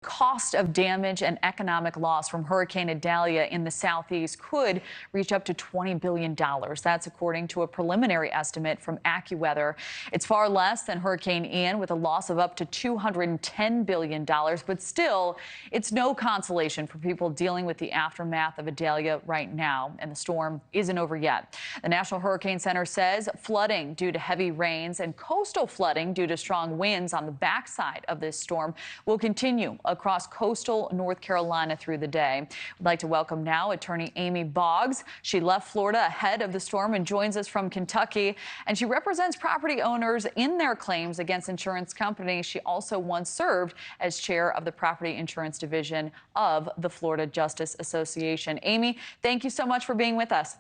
Cost of damage and economic loss from Hurricane Idalia in the southeast could reach up to $20 billion. That's according to a preliminary estimate from AccuWeather. It's far less than Hurricane Ian, with a loss of up to $210 billion. But still, it's no consolation for people dealing with the aftermath of Idalia right now. And the storm isn't over yet. The National Hurricane Center says flooding due to heavy rains and coastal flooding due to strong winds on the backside of this storm will continue across coastal North Carolina through the day. We'd like to welcome now attorney Amy Boggs. She left Florida ahead of the storm and joins us from Kentucky. And she represents property owners in their claims against insurance companies. She also once served as chair of the property insurance division of the Florida Justice Association. Amy, thank you so much for being with us.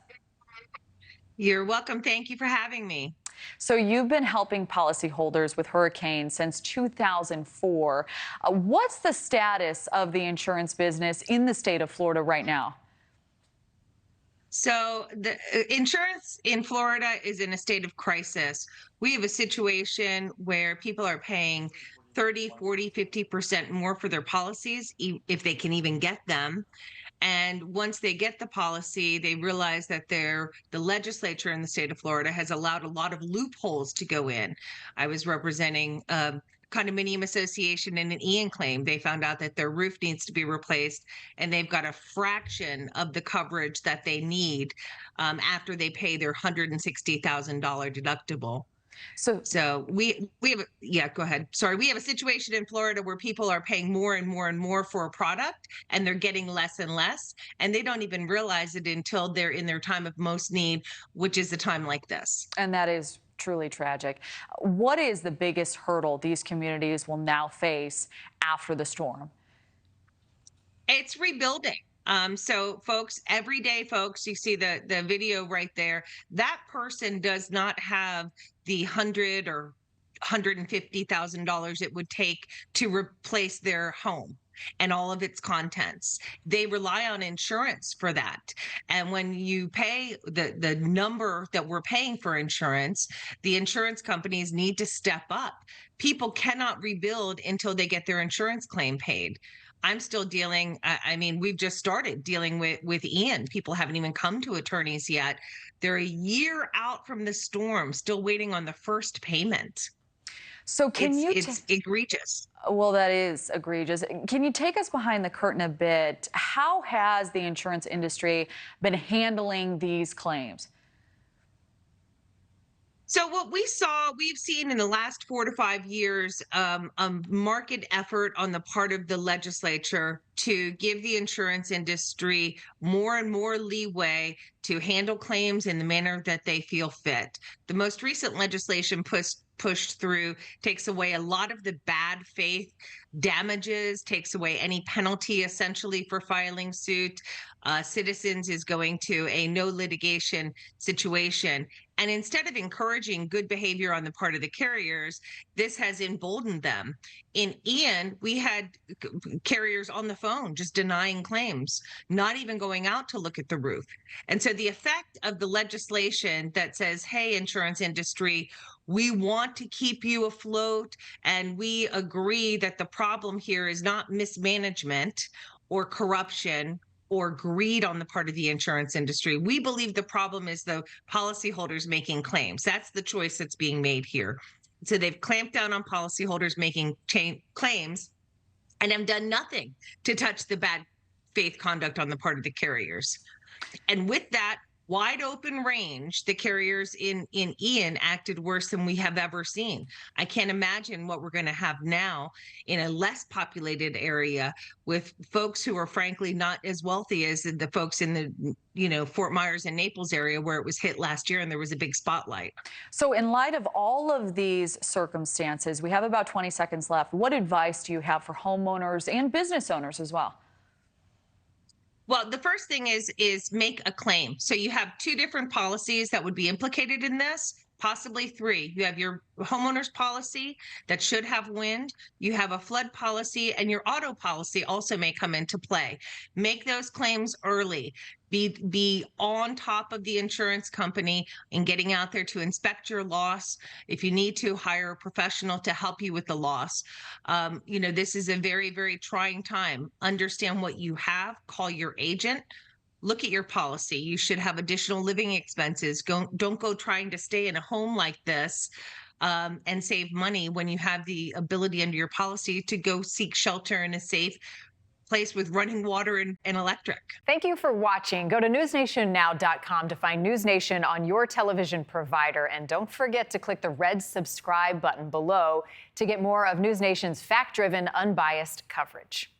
You're welcome. Thank you for having me. So you've been helping policyholders with hurricanes since 2004. What's the status of the insurance business in the state of Florida right now? So the insurance in Florida is in a state of crisis. We have a situation where people are paying 30, 40, 50% more for their policies, if they can even get them. And once they get the policy, they realize that the legislature in the state of Florida has allowed a lot of loopholes to go in. I was representing a condominium association in an Ian claim. They found out that their roof needs to be replaced, and they've got a fraction of the coverage that they need after they pay their $160,000 deductible. So we have, yeah, go ahead. Sorry. We have a situation in Florida where people are paying more and more and more for a product, and they're getting less and less, and they don't even realize it until they're in their time of most need, which is a time like this. And that is truly tragic. What is the biggest hurdle these communities will now face after the storm? It's rebuilding. So folks, everyday folks, you see the video right there, that person does not have the $100,000 or $150,000 it would take to replace their home and all of its contents. They rely on insurance for that. And when you pay the number that we're paying for insurance, the insurance companies need to step up. People cannot rebuild until they get their insurance claim paid. I'm still dealing, I mean, we've just started dealing with Ian. People haven't even come to attorneys yet. They're a year out from the storm, still waiting on the first payment. So it's egregious. Well, that is egregious. Can you take us behind the curtain a bit? How has the insurance industry been handling these claims? So what we've seen in the last 4 to 5 years, a market effort on the part of the legislature to give the insurance industry more and more leeway to handle claims in the manner that they feel fit. The most recent legislation pushed through takes away a lot of the bad faith damages, takes away any penalty essentially for filing suit. Citizens is going to a no litigation situation. And instead of encouraging good behavior on the part of the carriers, this has emboldened them. In Ian, we had carriers on the phone just denying claims, not even going out to look at the roof. And so the effect of the legislation that says, hey, insurance industry, we want to keep you afloat, and we agree that the problem here is not mismanagement or corruption or greed on the part of the insurance industry. We believe the problem is the policyholders making claims. That's the choice that's being made here. So they've clamped down on policyholders making claims and have done nothing to touch the bad faith conduct on the part of the carriers. And with that wide open range, the carriers in Ian acted worse than we have ever seen. I can't imagine what we're going to have now in a less populated area with folks who are frankly not as wealthy as the folks in the Fort Myers and Naples area where it was hit last year and there was a big spotlight. So in light of all of these circumstances, we have about 20 seconds left. What advice do you have for homeowners and business owners as well? Well, the first thing is make a claim. So you have two different policies that would be implicated in this. possibly three. You have your homeowners policy that should have wind, you have a flood policy, and your auto policy also may come into play. Make those claims early. Be on top of the insurance company and getting out there to inspect your loss. If you need to, hire a professional to help you with the loss. This is a very, very trying time. Understand what you have, call your agent. Look at your policy. You should have additional living expenses. Don't go trying to stay in a home like this and save money when you have the ability under your policy to go seek shelter in a safe place with running water and electric. Thank you for watching. Go to newsnationnow.com to find NewsNation on your television provider. And don't forget to click the red subscribe button below to get more of NewsNation's fact-driven, unbiased coverage.